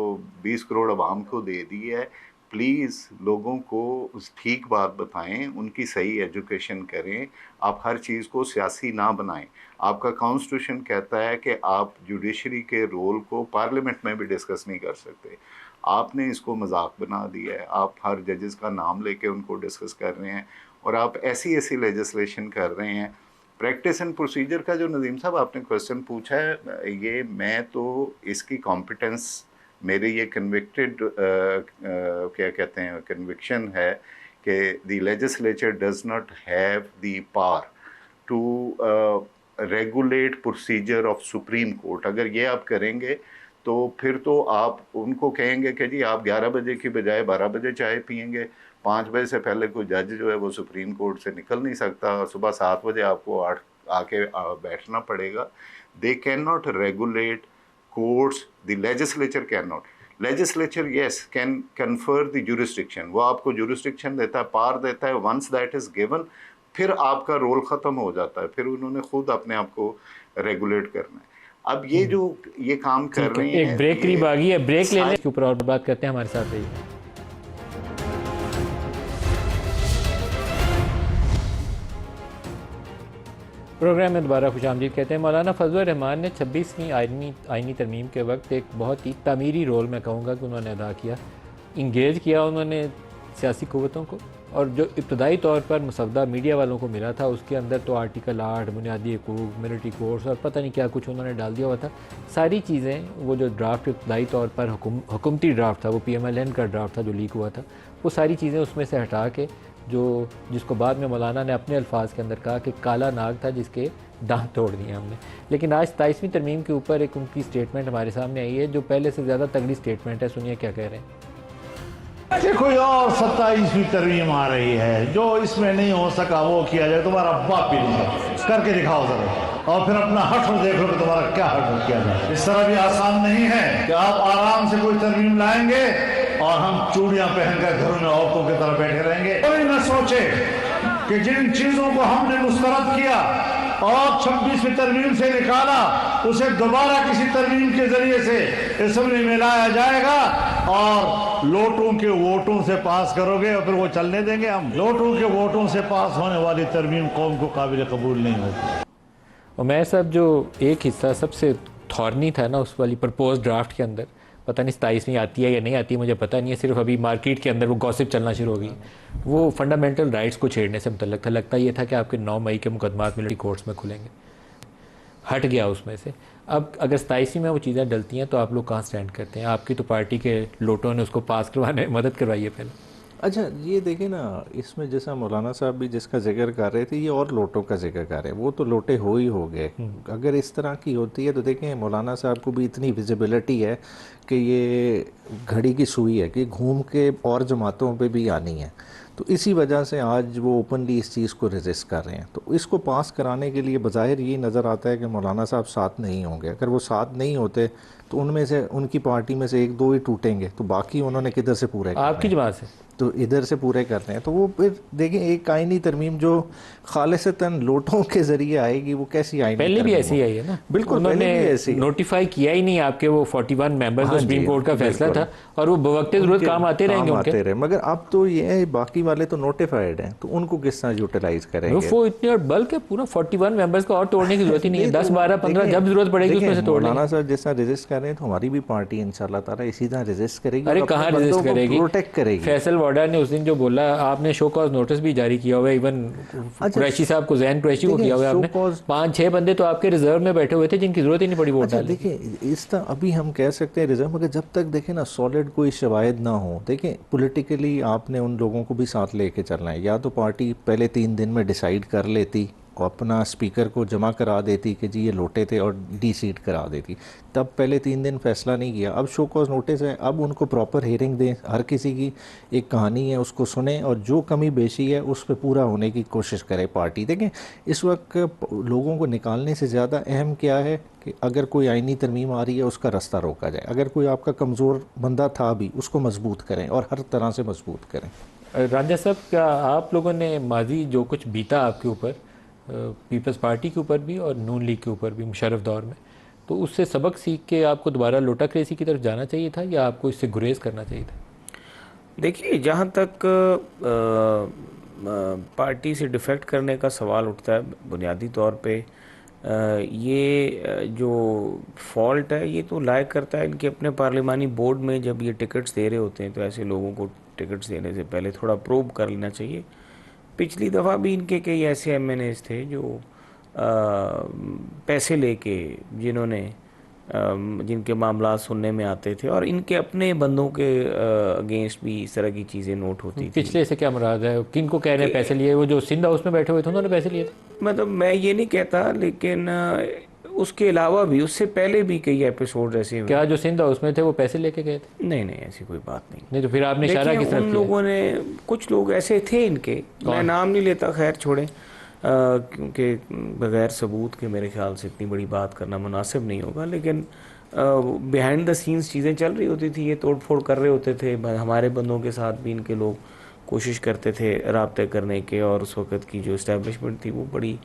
20 करोड़ आवाम को दे दी है, प्लीज़ लोगों को उस ठीक बात बताएं, उनकी सही एजुकेशन करें। आप हर चीज़ को सियासी ना बनाएं। आपका कॉन्स्टिट्यूशन कहता है कि आप जुडिशरी के रोल को पार्लियामेंट में भी डिस्कस नहीं कर सकते। आपने इसको मजाक बना दिया है, आप हर जजेस का नाम लेके उनको डिस्कस कर रहे हैं और आप ऐसी ऐसी लेजिस्लेशन कर रहे हैं। प्रैक्टिस एंड प्रोसीजर का जो नदीम साहब आपने क्वेश्चन पूछा है, ये मैं तो इसकी कॉम्पिटेंस मेरे ये कन्विक्टेड क्या कहते हैं कन्विक्शन है कि the legislature does not have the power to regulate procedure of supreme court. अगर ये आप करेंगे तो फिर तो आप उनको कहेंगे कि जी आप 11 बजे की बजाय 12 बजे चाय पियेंगे, 5 बजे से पहले कोई जज जो है वो सुप्रीम कोर्ट से निकल नहीं सकता, सुबह 7 बजे आपको आके बैठना पड़ेगा। They can not regulate courts, the legislature cannot. Legislature yes can confer the jurisdiction, वो आपको jurisdiction देता है, पार देता है। once that is given फिर आपका रोल ख़त्म हो जाता है, फिर उन्होंने खुद अपने आप को रेगुलेट करना है। अब ये जो ये काम कर रहे हैं, एक ब्रेक करीब आ गई है, ब्रेक ले लें, इसके ऊपर और बात करते हैं। हमारे साथ रहिए। प्रोग्राम में दोबारा खुशामदीद कहते हैं। मौलाना फजलुर रहमान ने 26वीं आइनी तरमीम के वक्त एक बहुत ही तामीरी रोल मैं कहूँगा कि उन्होंने अदा किया, इंगेज किया उन्होंने सियासी क़ुव्वतों को, और जो इब्तदाई तौर पर मसवदा मीडिया वालों को मिला था उसके अंदर तो आर्टिकल 8 बुनियादी हकूक़, मिलिट्री कोर्स और पता नहीं क्या कुछ उन्होंने डाल दिया हुआ था। सारी चीज़ें वो जो ड्राफ्ट इब्तदाई तौर पर हुकूमती ड्राफ्ट था, वो PMLN का ड्राफ्ट था जो लीक हुआ था, वो सारी चीज़ें उसमें से हटा के जिसको बाद में मौलाना ने अपने अल्फाज के अंदर कहा कि काला नाग था जिसके दांत तोड़ दिए हमने। लेकिन आज 27वीं तरमीम के ऊपर एक उनकी स्टेटमेंट हमारे सामने आई है जो पहले से ज़्यादा तगड़ी स्टेटमेंट है। सुनिए क्या कह रहे हैं। देखो और 27वीं तरमीम आ रही है, जो इसमें नहीं हो सका वो किया जाए। तुम्हारा बाप भी नहीं करके दिखाओ जरा, और फिर अपना हट देख लो कि तुम्हारा क्या हट किया जाए। इस तरह भी आसान नहीं है कि आप आराम से कोई तरमीम लाएंगे और हम चूड़ियां पहनकर घरों में औरतों की तरह बैठे रहेंगे। कोई न सोचे कि जिन चीजों को हमने मुस्तरद किया और 26वीं तरमीम से निकाला, उसे दोबारा किसी तरमीम के जरिए से इसमें मिलाया जाएगा और लोटों के वोटों से पास करोगे और फिर वो चलने देंगे हम। लोटों के वोटों से पास होने वाली तरमीम कौम को काबिल कबूल नहीं होती। और मैं साहब जो एक हिस्सा सबसे थॉर्नी था ना उस वाली प्रपोज ड्राफ्ट के अंदर, पता नहीं 27वीं आती है या नहीं आती है मुझे पता नहीं है, सिर्फ अभी मार्केट के अंदर वो गॉसिप चलना शुरू हो गई। वो फंडामेंटल राइट्स को छेड़ने से मुतल्लिक था। लगता ये था कि आपके 9 मई के मुकदमात मिलिट्री कोर्ट्स में खुलेंगे, हट गया उसमें से। अब अगर 27वीं में वो चीज़ें डलती हैं तो आप लोग कहाँ स्टैंड करते हैं? आपकी तो पार्टी के लोटों ने उसको पास करवाने में मदद करवाई है पहले। अच्छा ये देखें ना, इसमें जैसा मौलाना साहब भी जिसका जिक्र कर रहे थे, ये और लोटों का जिक्र कर रहे हैं, वो तो लोटे हो ही हो गए। अगर इस तरह की होती है तो देखें मौलाना साहब को भी इतनी विजिबिलिटी है कि ये घड़ी की सुई है कि घूम के और जमातों पे भी आनी है। तो इसी वजह से आज वो ओपनली इस चीज़ को रेजिस्ट कर रहे हैं। तो इसको पास कराने के लिए बज़ाहिर ये नज़र आता है कि मौलाना साहब साथ नहीं होंगे। अगर वो साथ नहीं होते तो उनमें से उनकी पार्टी में से 1-2 ही टूटेंगे, तो बाकी उन्होंने किधर से पूरे आपकी जमात से तो इधर से पूरे करने हैं, तो वो फिर देखें एक आईनी तरमीम जो खालिसतन लोटों के ज़रिए आएगी वो कैसी आईनी पहले भी तरमीम ऐसी हो? आई है ना, बिल्कुल उन्होंने पहले भी ऐसी है। नोटिफाई किया ही नहीं आपके वो 41 मेंबर्स हाँ को, सुप्रीम जी, कोर्ट का फैसला बिल्कुल। था और वो बवक्त ज़रूरत उनके काम आते रहेंगे काम उनके। आते रहे, मगर अब तो ये है बाकी वाले तो नोटिफाइड हैं, तो उनको किस तरह यूटिलाइज करेंगे? वो इतने और बल्कि पूरा 41 मेंबर्स को और तोड़ने की जरूरत ही नहीं है, 10 12 15 जब जरूरत पड़ेगी उसमें से तोड़ लेंगे। मौलाना साहब जिस तरह रेजिस्ट कर रहे हैं तो हमारी भी पार्टी इंशाल्लाह ताला इसी तरह रेजिस्ट करेगी अरे और अपने कहाँ बंदों रेजिस्ट को करेगी, प्रोटेक्ट करेगी। फैसल वाडा ने उस दिन जो बोला, आपने शो कॉज नोटिस भी जारी किया हुआ है, इवन कुरैशी साहब को, जैन कुरैशी को किया हुआ है आपने। 5-6 बंदे तो आपके रिजर्व में बैठे हुए थे जिनकी जरूरत ही नहीं पड़ी वोट अच्छा डालने की। देखिए इस तरह अभी हम कह सकते हैं रिजर्व, मगर जब तक देखें ना सॉलिड कोई शवाहिद ना हो, देखें पॉलिटिकली आपने उन लोगों को भी साथ लेके चलना है। या तो पार्टी पहले 3 दिन में डिसाइड कर लेती और अपना स्पीकर को जमा करा देती कि जी ये लोटे थे और डी सीट करा देती, तब पहले 3 दिन फैसला नहीं किया। अब शो कॉज नोटिस है, अब उनको प्रॉपर हियरिंग दें, हर किसी की एक कहानी है उसको सुने और जो कमी बेशी है उस पर पूरा होने की कोशिश करे पार्टी। देखें इस वक्त लोगों को निकालने से ज़्यादा अहम क्या है कि अगर कोई आइनी तरमीम आ रही है उसका रास्ता रोका जाए, अगर कोई आपका कमज़ोर बंदा था भी उसको मजबूत करें और हर तरह से मजबूत करें। रांझा साहब, क्या आप लोगों ने माजी जो कुछ बीता आपके ऊपर, पीपल्स पार्टी के ऊपर भी और नून लीग के ऊपर भी मुशर्रफ दौर में, तो उससे सबक सीख के आपको दोबारा लोटा क्रेसी की तरफ जाना चाहिए था या आपको इससे गुरेज करना चाहिए था? देखिए, जहाँ तक पार्टी से डिफेक्ट करने का सवाल उठता है, बुनियादी तौर पे ये जो फॉल्ट है ये तो लायक करता है इनके अपने पार्लिमानी बोर्ड में। जब ये टिकट्स दे रहे होते हैं तो ऐसे लोगों को टिकट्स देने से पहले थोड़ा प्रोब कर लेना चाहिए। पिछली दफ़ा भी इनके कई ऐसे एमएनएस थे जो पैसे लेके, जिन्होंने जिनके मामला सुनने में आते थे और इनके अपने बंदों के अगेंस्ट भी इस तरह की चीज़ें नोट होती थी। पिछले से क्या मुराद है, किन को कह रहे हैं पैसे लिए? वो जो सिंध हाउस में बैठे हुए थे उन्होंने पैसे लिए थे? मतलब मैं ये नहीं कहता, लेकिन उसके अलावा भी उससे पहले भी कई एपिसोड ऐसे हुए। क्या जो सिंध हाउस में थे वो पैसे लेके गए थे? नहीं नहीं, ऐसी कोई बात नहीं। नहीं तो फिर आपने इशारा किस तरफ उन किया? लोगों ने, कुछ लोग ऐसे थे इनके, मैं नाम नहीं लेता, खैर छोड़ें, क्योंकि बगैर सबूत के मेरे ख्याल से इतनी बड़ी बात करना मुनासिब नहीं होगा। लेकिन बिहाइंड द सीन्स चीज़ें चल रही होती थी, ये तोड़ फोड़ कर रहे होते थे। हमारे बंदों के साथ भी इनके लोग कोशिश करते थे राब्ते करने के, और उस वक़्त की जो इस्टेब्लिशमेंट थी वो बड़ी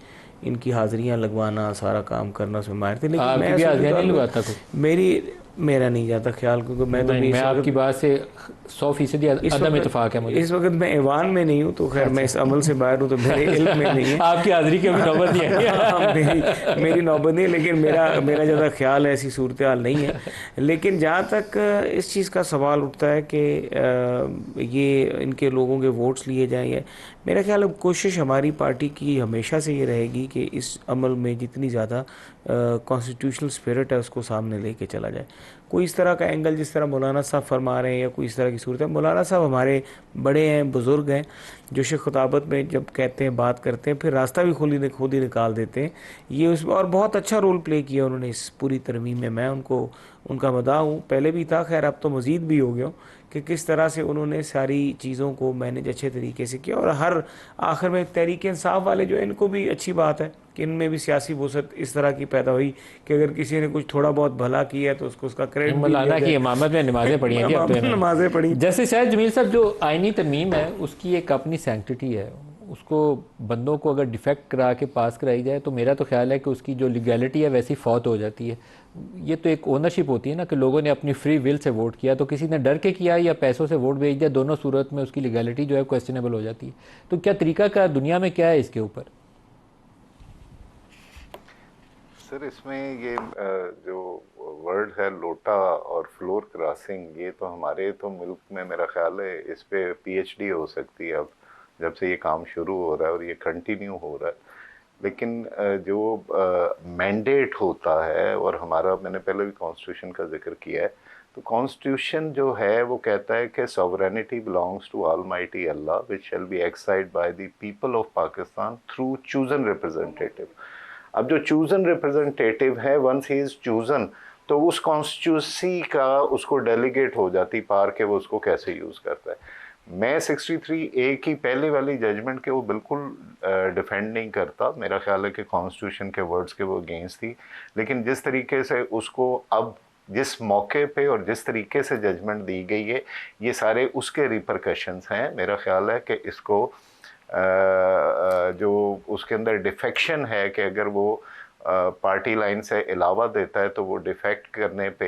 इनकी हाज़िरियाँ लगवाना, सारा काम करना उसमें माहिर थे। लेकिन मैं हाज़िरियाँ नहीं लगवाता कोई? मेरा नहीं जाता ख्याल, क्योंकि मैं आपकी बात से 100% अदम इत्तेफाक है मुझे। इस वक्त मैं ऐवान में नहीं हूँ, तो खैर मैं इस अमल से बाहर हूँ, तो मेरे इल्म में नहीं है। आपकी हाज़िरी की अभी नौबत नहीं है। मेरी नौबत नहीं है, लेकिन मेरा ज़्यादा ख्याल है, ऐसी सूरत हाल नहीं है। लेकिन जहाँ तक इस चीज़ का सवाल उठता है कि ये इनके लोगों के वोट्स लिए जाएँ, मेरा ख्याल है कोशिश हमारी पार्टी की हमेशा से ये रहेगी कि इस अमल में जितनी ज़्यादा कॉन्स्टिट्यूशनल स्पिरिट है उसको सामने लेके चला जाए। कोई इस तरह का एंगल जिस तरह मौलाना साहब फरमा रहे हैं या कोई इस तरह की सूरत है, मौलाना साहब हमारे बड़े हैं, बुज़ुर्ग हैं, जोश ख़ुताबत में जब कहते हैं, बात करते हैं, फिर रास्ता भी खुद ही निकाल देते हैं। ये उसमें और बहुत अच्छा रोल प्ले किया उन्होंने इस पूरी तरमीम में। मैं उनका मदाह हूँ, पहले भी था, खैर अब तो मज़ीद भी हो गया कि किस तरह से उन्होंने सारी चीज़ों को मैनेज अच्छे तरीके से किया। और हर आखिर में तहरीक इंसाफ वाले जो है, इनको भी अच्छी बात है कि इनमें भी सियासी वसअत इस तरह की पैदा हुई कि अगर किसी ने कुछ थोड़ा बहुत भला किया है तो उसको उसका क्रेडिट। मौलाना की इमामत में नमाजें पढ़ी हैं, नमाजें पढ़ी। जैसे शायद जमील साहब, जो आइनी तरमीम है उसकी एक अपनी सैंक्टिटी है, उसको बंदों को अगर डिफेक्ट करा के पास कराई जाए तो मेरा तो ख्याल है कि उसकी जो लीगैलिटी है वैसी फौत हो जाती है। ये तो एक ओनरशिप होती है ना कि लोगों ने अपनी फ्री विल से वोट किया, तो किसी ने डर के किया या पैसों से वोट भेज दिया, दोनों सूरत में उसकी लीगैलिटी जो है क्वेश्चनेबल हो जाती है। तो क्या तरीका का दुनिया में क्या है इसके ऊपर? सर, इसमें ये जो वर्ड है लोटा और फ्लोर क्रॉसिंग, ये तो हमारे तो मुल्क में मेरा ख्याल है इस पे पीएचडी हो सकती है अब, जब से ये काम शुरू हो रहा है और ये कंटिन्यू हो रहा है। लेकिन जो मैंडेट होता है, और हमारा, मैंने पहले भी कॉन्स्टिट्यूशन का जिक्र किया है, तो कॉन्स्टिट्यूशन जो है वो कहता है कि sovereignty belongs to almighty Allah which shall be exercised by the people of Pakistan through chosen representative. अब जो चूजन रिप्रेजेंटेटिव है, वंस ही इज़ चूजन, तो उस कॉन्स्टिट्यूंसी का उसको डेलीगेट हो जाती पार के वो उसको कैसे यूज़ करता है। मैं 63A की पहले वाली जजमेंट के वो बिल्कुल डिफेंड नहीं करता, मेरा ख्याल है कि कॉन्स्टिट्यूशन के वर्ड्स के वो अगेंस्ट थी। लेकिन जिस तरीके से उसको अब जिस मौके पे और जिस तरीके से जजमेंट दी गई है, ये सारे उसके रिपरकशंस हैं। मेरा ख्याल है कि इसको जो उसके अंदर डिफेक्शन है कि अगर वो पार्टी लाइन से अलावा देता है तो वो डिफेक्ट करने पे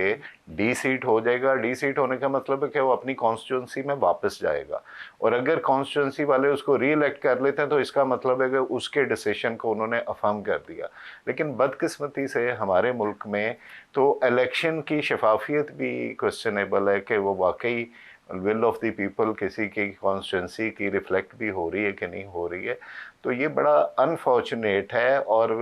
डी सीट हो जाएगा। डी सीट होने का मतलब है कि वो अपनी कॉन्स्टिट्यूंसी में वापस जाएगा, और अगर कॉन्स्टिट्यूंसी वाले उसको री इलेक्ट कर लेते हैं तो इसका मतलब है कि उसके डिसीजन को उन्होंने अफर्म कर दिया। लेकिन बदकिस्मती से हमारे मुल्क में तो इलेक्शन की शफाफियत भी क्वेश्चनेबल है कि वो वाकई विल ऑफ द पीपल किसी की कॉन्स्टिट्यूंसी की रिफ्लेक्ट भी हो रही है कि नहीं हो रही है। तो ये बड़ा अनफॉर्चुनेट है, और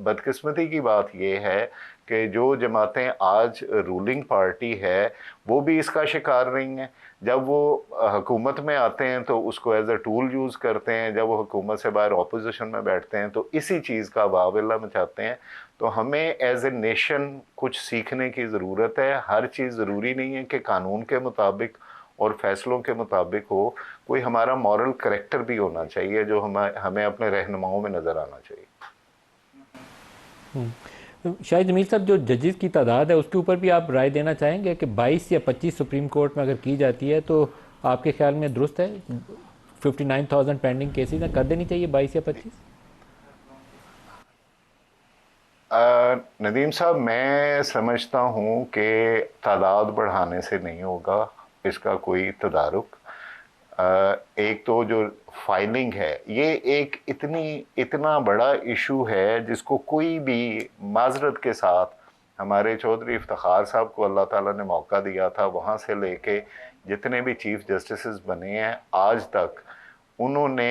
बदकिस्मती की बात ये है कि जो जमातें आज रूलिंग पार्टी है वो भी इसका शिकार नहीं है। जब वो हुकूमत में आते हैं तो उसको एज अ टूल यूज़ करते हैं, जब वो हुकूमत से बाहर ऑपोजिशन में बैठते हैं तो इसी चीज़ का वाविला मचाते हैं। तो हमें एज ए नेशन कुछ सीखने की ज़रूरत है। हर चीज़ ज़रूरी नहीं है कि कानून के मुताबिक और फैसलों के मुताबिक हो, कोई हमारा मॉरल करैक्टर भी होना चाहिए जो हमें अपने रहनुमाओं में नज़र आना चाहिए। शाहिद जमील साहब, जो जजेस की तादाद है उसके ऊपर भी आप राय देना चाहेंगे कि 22 या 25 सुप्रीम कोर्ट में अगर की जाती है तो आपके ख्याल में दुरुस्त है? 59,000 पेंडिंग केसेस हैं, कर देनी चाहिए 22 या 25? नदीम साहब, मैं समझता हूँ कि तादाद बढ़ाने से नहीं होगा इसका कोई तदारुक। एक तो जो फाइलिंग है ये एक इतना बड़ा इशू है जिसको कोई भी माजरत के साथ, हमारे चौधरी इफ्तिखार साहब को अल्लाह ताला ने मौका दिया था, वहाँ से लेके जितने भी चीफ जस्टिस बने हैं आज तक, उन्होंने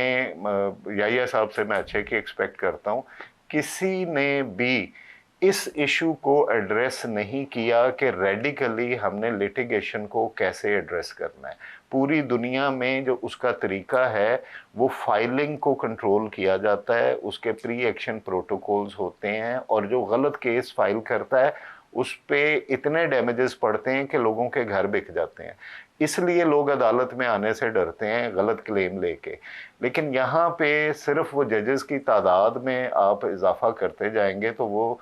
याहिया साहब से मैं अच्छे की एक्सपेक्ट करता हूँ, किसी ने भी इस इशू को एड्रेस नहीं किया कि रेडिकली हमने लिटिगेशन को कैसे एड्रेस करना है। पूरी दुनिया में जो उसका तरीका है वो फाइलिंग को कंट्रोल किया जाता है, उसके प्री एक्शन प्रोटोकॉल्स होते हैं, और जो गलत केस फाइल करता है उस पे इतने डैमेजेस पड़ते हैं कि लोगों के घर बिक जाते हैं। इसलिए लोग अदालत में आने से डरते हैं गलत क्लेम लेके। लेकिन यहाँ पे सिर्फ वो जजेस की तादाद में आप इजाफा करते जाएंगे तो वो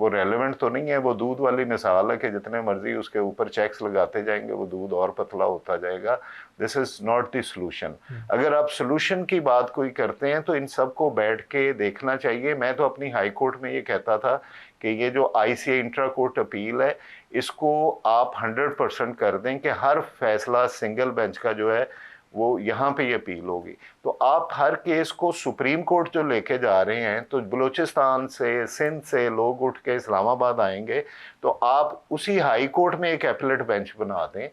रेलेवेंट तो नहीं है। वो दूध वाली मिसाल है कि जितने मर्जी उसके ऊपर चेक्स लगाते जाएंगे वो दूध और पतला होता जाएगा। This is not the solution. अगर आप सॉल्यूशन की बात कोई करते हैं तो इन सब को बैठ के देखना चाहिए। मैं तो अपनी हाई कोर्ट में ये कहता था कि ये जो ICA इंट्रा कोर्ट अपील है इसको आप 100% कर दें कि हर फैसला सिंगल बेंच का जो है वो यहाँ पे ये अपील होगी। तो आप हर केस को सुप्रीम कोर्ट जो लेके जा रहे हैं, तो बलूचिस्तान से, सिंध से लोग उठ के इस्लामाबाद आएंगे, तो आप उसी हाई कोर्ट में एक एपलेट बेंच बना दें,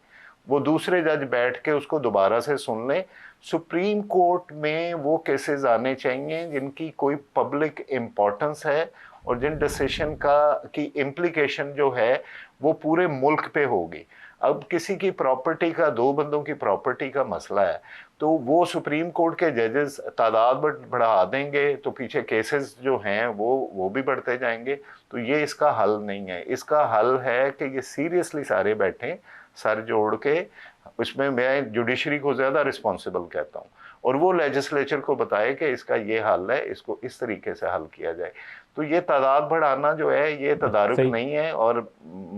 वो दूसरे जज बैठ के उसको दोबारा से सुन लें। सुप्रीम कोर्ट में वो केसेस आने चाहिए जिनकी कोई पब्लिक इम्पोर्टेंस है और जिन डिसीजन की इम्प्लीकेशन जो है वो पूरे मुल्क पे होगी। अब किसी की प्रॉपर्टी का, 2 बंदों की प्रॉपर्टी का मसला है, तो वो सुप्रीम कोर्ट के जजेस तादाद बढ़ा देंगे तो पीछे केसेस जो हैं वो भी बढ़ते जाएंगे। तो ये इसका हल नहीं है। इसका हल है कि ये सीरियसली सारे बैठें सर जोड़ के। उसमें मैं जुडिशरी को ज़्यादा रिस्पॉन्सिबल कहता हूँ, और वो लेजिस्लेचर को बताए कि इसका ये हल है, इसको इस तरीके से हल किया जाए। तो ये तादाद बढ़ाना जो है ये तदारुक नहीं है। और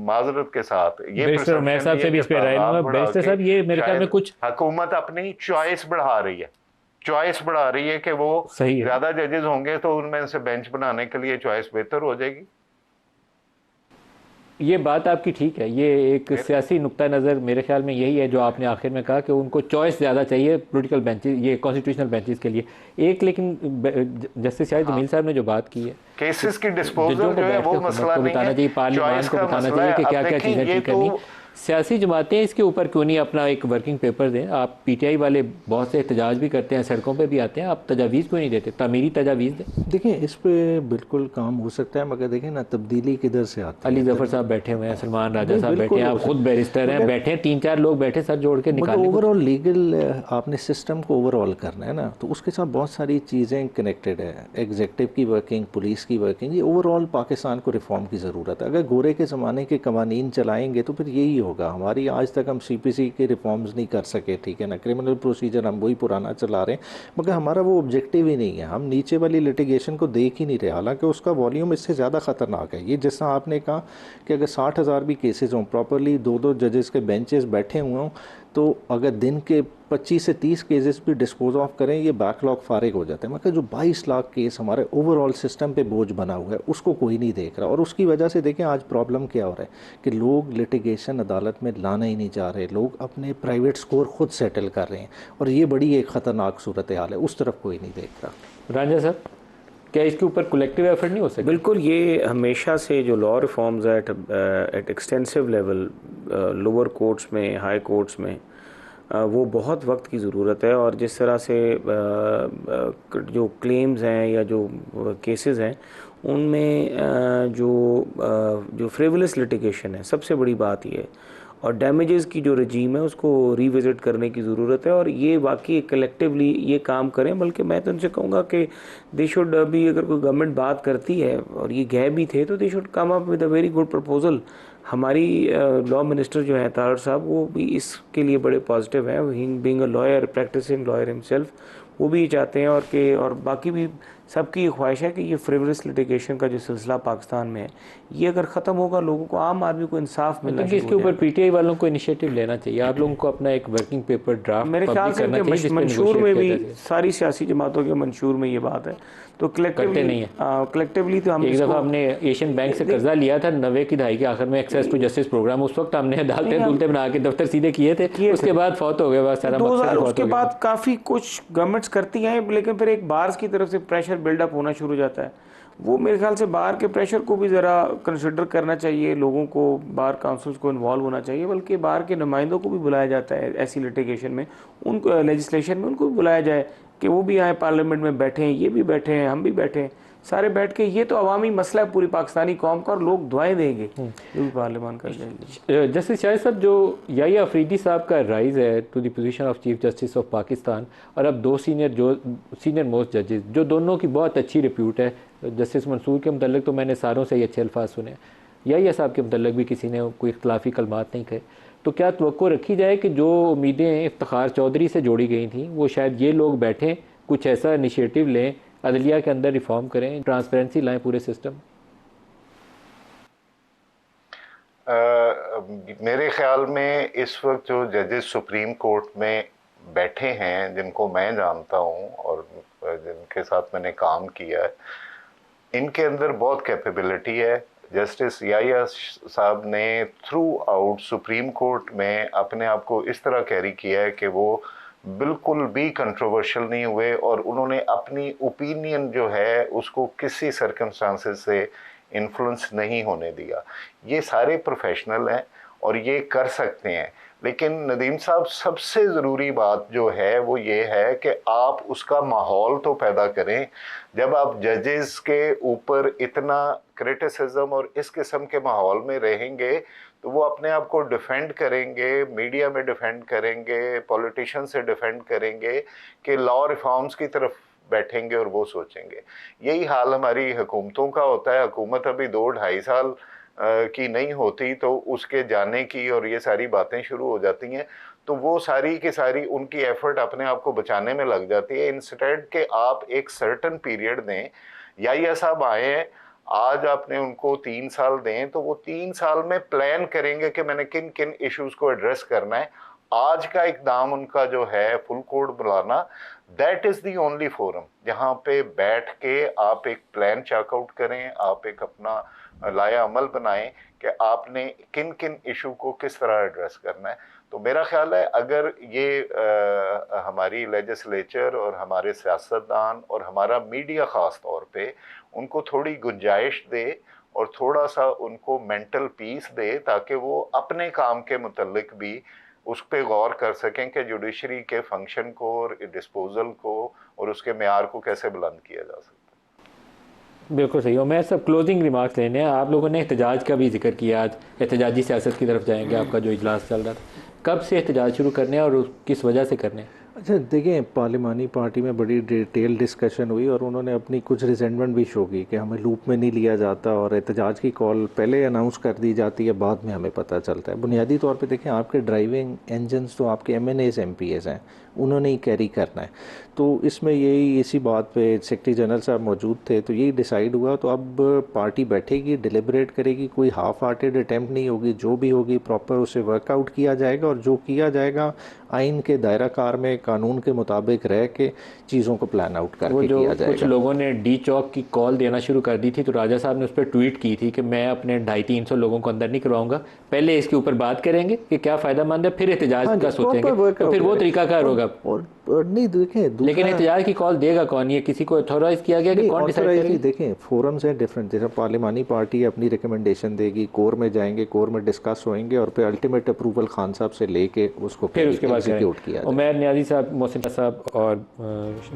माजरत के साथ ये मैं साहब से भी इस पे राय लूंगा। बैरिस्टर साहब, ये मेरे ख्याल में कुछ हुकूमत अपनी चॉइस बढ़ा रही है, चॉइस बढ़ा रही है कि वो ज़्यादा जजेस होंगे तो उनमें से बेंच बनाने के लिए चॉइस बेहतर हो जाएगी। ये बात आपकी ठीक है। ये एक सियासी नुक्ता नज़र मेरे ख्याल में यही है जो आपने आखिर में कहा कि उनको चॉइस ज़्यादा चाहिए पॉलिटिकल बेंचेस, ये कॉन्स्टिट्यूशनल बेंचेस के लिए। एक लेकिन जस्टिस शाहिद जमील साहब ने जो बात की है, केसेस की डिस्पोजल जो है वो मसला नहीं है, चाहिए पार्लियामेंट को बताना चाहिए कि क्या क्या चीज़ें ठीक करनी। सियासी जमातें इसके ऊपर क्यों नहीं अपना एक वर्किंग पेपर दें? आप PTI वाले बहुत से एहतजाज भी करते हैं, सड़कों पे भी आते हैं, आप तजावीज़ क्यों नहीं देते, तामीरी तजावीज़ दें? देखिए, इस पे बिल्कुल काम हो सकता है, मगर देखिए ना तब्दीली किधर से आती है। अली जफर साहब बैठे हुए हैं, सलमान राजा साहब बैठे हैं, आप खुद बैरिस्टर हैं, बैठे हैं, 3-4 लोग बैठे सर जोड़ के निकालें। ओवरऑल लीगल आपने सिस्टम को ओवरऑल करना है ना, तो उसके साथ बहुत सारी चीज़ें कनेक्टेड है। एग्जीक्यूटिव की वर्किंग, पुलिस की वर्किंग, ये ओवरऑल पाकिस्तान को रिफॉर्म की ज़रूरत है। अगर गोरे के ज़माने के कवानीन चलाएंगे तो फिर यही होगा। हमारी आज तक हम CPC के रिफॉर्म्स नहीं कर सके, ठीक है ना, क्रिमिनल प्रोसीजर हम वही पुराना चला रहे हैं, मगर हमारा वो ऑब्जेक्टिव ही नहीं है। हम नीचे वाली लिटिगेशन को देख ही नहीं रहे, हालांकि उसका वॉल्यूम इससे ज़्यादा ख़तरनाक है। ये जैसा आपने कहा कि अगर 60,000 भी केसेस हों, प्रॉपरली 2-2 जजेस के बेंचेस बैठे हुए हों, तो अगर दिन के 25 से 30 केसेस भी डिस्पोज ऑफ करें, ये बैकलॉग फारिग हो जाते हैं। मगर जो 22 लाख केस हमारे ओवरऑल सिस्टम पे बोझ बना हुआ है, उसको कोई नहीं देख रहा। और उसकी वजह से देखें आज प्रॉब्लम क्या हो रहा है कि लोग लिटिगेशन अदालत में लाना ही नहीं चाह रहे, लोग अपने प्राइवेट स्कोर खुद सेटल कर रहे हैं, और ये बड़ी एक ख़तरनाक सूरत हाल है, उस तरफ कोई नहीं देख रहा। रांझा साहब, क्या इसके ऊपर कलेक्टिव एफर्ट नहीं हो सकता? बिल्कुल, ये हमेशा से जो law reforms at extensive level, lower courts में, हाई कोर्ट्स में, वो बहुत वक्त की ज़रूरत है। और जिस तरह से जो क्लेम्स हैं या जो केसेस हैं, उनमें जो फ्रिवलस लिटिगेशन है, सबसे बड़ी बात ये है, और डैमेजेस की जो रजीम है उसको रिविज़िट करने की ज़रूरत है। और ये वाकई कलेक्टिवली ये काम करें। बल्कि मैं तो उनसे कहूँगा कि दे शुड अभी, अगर कोई गवर्नमेंट बात करती है और ये गए भी थे, तो they should come up with a very good proposal. हमारी लॉ मिनिस्टर जो हैं तारड़ साहब, वो भी इसके लिए बड़े पॉजिटिव हैं। Being a lawyer, practising lawyer himself, वो भी ये चाहते हैं, और बाकी भी सबकी ये ख्वाहिश है कि ये फ्रिवलस लिटिगेशन का जो सिलसिला पाकिस्तान में है, ये अगर ख़त्म होगा, लोगों को, आम आदमी को इंसाफ मिलना क्योंकि इसके ऊपर PTI वालों को इनिशिएटिव लेना चाहिए। आप लोगों को अपना एक वर्किंग पेपर ड्राफ्ट मेरे ख्याल से उनके मंशूर में भी, सारी सियासी जमातों के मंशूर में ये बात है। तो कलेक्टिवली तो हम एक दफ़ा हमने एशियन बैंक से कर्जा लिया था 90 की दहाई के आखिर में, एक्सेस टू जस्टिस प्रोग्राम, उस वक्त हमने अदालतें दुलते बना के दफ्तर सीधे किए थे, उसके बाद फौत हो गए, बस सारा मकसद। उसके बाद काफ़ी कुछ गवर्नमेंट्स करती हैं, लेकिन फिर एक बार्स की तरफ से प्रेशर बिल्डअप होना शुरू हो जाता है। वो मेरे ख्याल से बाहर के प्रेशर को भी ज़रा कंसिडर करना चाहिए, लोगों को, बार काउंसिल्स को इन्वॉल्व होना चाहिए, बल्कि बाहर के नुमाइंदों को भी बुलाया जाता है ऐसी लिटिगेशन में, उनको लेजिस्लेशन में उनको भी बुलाया जाए कि वो भी आए, पार्लियामेंट में बैठें, ये भी बैठे हैं, हम भी बैठे हैं, सारे बैठ के। ये तो अवामी मसला है पूरी पाकिस्तानी कौम का, और लोग दुआएं देंगे जो भी पार्लियामान कर जाएंगे। जस्टिस शाहिद साहब, जो याहिया अफरीदी साहब का राइज है to the position of chief justice of Pakistan, और अब 2 सीनियर मोस्ट जजेस, जो दोनों की बहुत अच्छी रिप्यूट है, जस्टिस मंसूर के मतलब तो मैंने सारों से ही अच्छे अल्फाज सुने, याहिया साहब के मतलब भी किसी ने कोई इख्तलाफी कलमात नहीं कहे, तो क्या तवक्को रखी जाए कि जो उम्मीदें इफ्तिखार चौधरी से जोड़ी गई थी, वो शायद ये लोग बैठें, कुछ ऐसा इनिशिएटिव लें, अदलिया के अंदर रिफॉर्म करें, ट्रांसपेरेंसी लाएं पूरे सिस्टम? मेरे ख्याल में इस वक्त जो जजेस सुप्रीम कोर्ट में बैठे हैं, जिनको मैं जानता हूं और जिनके साथ मैंने काम किया है, इनके अंदर बहुत कैपेबिलिटी है। जस्टिस याहिया साहब ने थ्रू आउट सुप्रीम कोर्ट में अपने आप को इस तरह कैरी किया है कि वो बिल्कुल भी कंट्रोवर्शियल नहीं हुए, और उन्होंने अपनी ओपिनियन जो है उसको किसी सर्कमस्टांसेस से इन्फ्लुएंस नहीं होने दिया। ये सारे प्रोफेशनल हैं और ये कर सकते हैं। लेकिन नदीम साहब, सबसे ज़रूरी बात जो है वो ये है कि आप उसका माहौल तो पैदा करें। जब आप जजेस के ऊपर इतना क्रिटिसिज्म और इस किस्म के माहौल में रहेंगे, तो वो अपने आप को डिफेंड करेंगे, मीडिया में डिफेंड करेंगे, पॉलिटिशियन से डिफेंड करेंगे, कि लॉ रिफॉर्म्स की तरफ बैठेंगे और वो सोचेंगे। यही हाल हमारी हुकूमतों का होता है। हुकूमत अभी 2-2.5 साल की नहीं होती तो उसके जाने की और ये सारी बातें शुरू हो जाती हैं, तो वो सारी की सारी उनकी एफर्ट अपने आप को बचाने में लग जाती है, इंस्टेड के आप एक सर्टन पीरियड दें। याहिया साहब आए हैं, आज आपने उनको 3 साल दें, तो वो 3 साल में प्लान करेंगे कि मैंने किन किन इश्यूज को एड्रेस करना है। आज का इकदाम उनका जो है फुल कोर्ट बुलाना, that is the only forum जहाँ पे बैठ के आप एक प्लान चेकआउट करें, आप एक अपना लाया अमल बनाएं कि आपने किन किन इशू को किस तरह एड्रेस करना है। तो मेरा ख्याल है अगर ये हमारी लेजिस्लेचर और हमारे सियासतदान और हमारा मीडिया ख़ास तौर पे उनको थोड़ी गुंजाइश दे और थोड़ा सा उनको मेंटल पीस दे, ताकि वो अपने काम के मुतल्लिक भी उस पर गौर कर सकें कि जुडिशरी के फंक्शन को और डिस्पोजल को और उसके मेयार को कैसे बुलंद किया जा सकता है। बिल्कुल सही। और मैं सब क्लोजिंग रिमार्क्स लेने हैं। आप लोगों ने एहतजाज का भी जिक्र किया, आज एहतजाजी सियासत की तरफ जाएंगे, आपका जो इजलास चल रहा था, कब से एहतजाज शुरू करने हैं और किस वजह से करने हैं? अच्छा देखिए, पार्लिमानी पार्टी में बड़ी डिटेल डिस्कशन हुई और उन्होंने अपनी कुछ रिजेंटमेंट भी शो की कि हमें लूप में नहीं लिया जाता और एहतजाज की कॉल पहले अनाउंस कर दी जाती है, बाद में हमें पता चलता है। बुनियादी तौर पे देखें, आपके ड्राइविंग इंजन्स तो आपके MNAs MPAs हैं, उन्होंने ही कैरी करना है। तो इसमें यही इसी बात पे सेक्रेटरी जनरल साहब मौजूद थे, तो यही डिसाइड हुआ। तो अब पार्टी बैठेगी, डिलिब्रेट करेगी, कोई हाफ हार्टेड अटैम्प्ट नहीं होगी, जो भी होगी प्रॉपर उसे वर्कआउट किया जाएगा और जो किया जाएगा आइन के दायरा कार में कानून के मुताबिक रह के चीज़ों को प्लान आउट वो करके जो किया कुछ जाएगा। लोगों ने डी चौक की कॉल देना शुरू कर दी थी, तो राजा साहब ने उस पर ट्वीट की थी कि मैं अपने 250-300 लोगों को अंदर नहीं करवाऊंगा, पहले इसके ऊपर बात करेंगे कि क्या फ़ायदा मंद है, फिर एहतजाज हाँ जी, का सोचेंगे, proper workout तो फिर वो है। तरीकाकार होगा। और नहीं देखें, लेकिन दूसरा एहतजाज की कॉल देगा कौन, ये किसी को ऑथोराइज किया गया कि नहीं, कौन डिसाइड ऑथराइज करेगा? देखें, फोरम्स हैं डिफरेंट, जैसे पार्लिमानी पार्टी अपनी रिकमेंडेशन देगी, कोर में जाएंगे, कोर में डिस्कस होएंगे और फिर अल्टीमेट अप्रूवल खान साहब से लेके उसको फिर उसके बाद एग्जीक्यूट किया जाए। उमैर न्याजी साहब, मोहसिन साहब और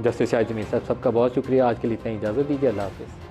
जस्टिस शाह जमीन साहब, सबका बहुत शुक्रिया। आज के लिए इतना ही इजाज़त दीजिए। अल्लाह हाफ़िज़।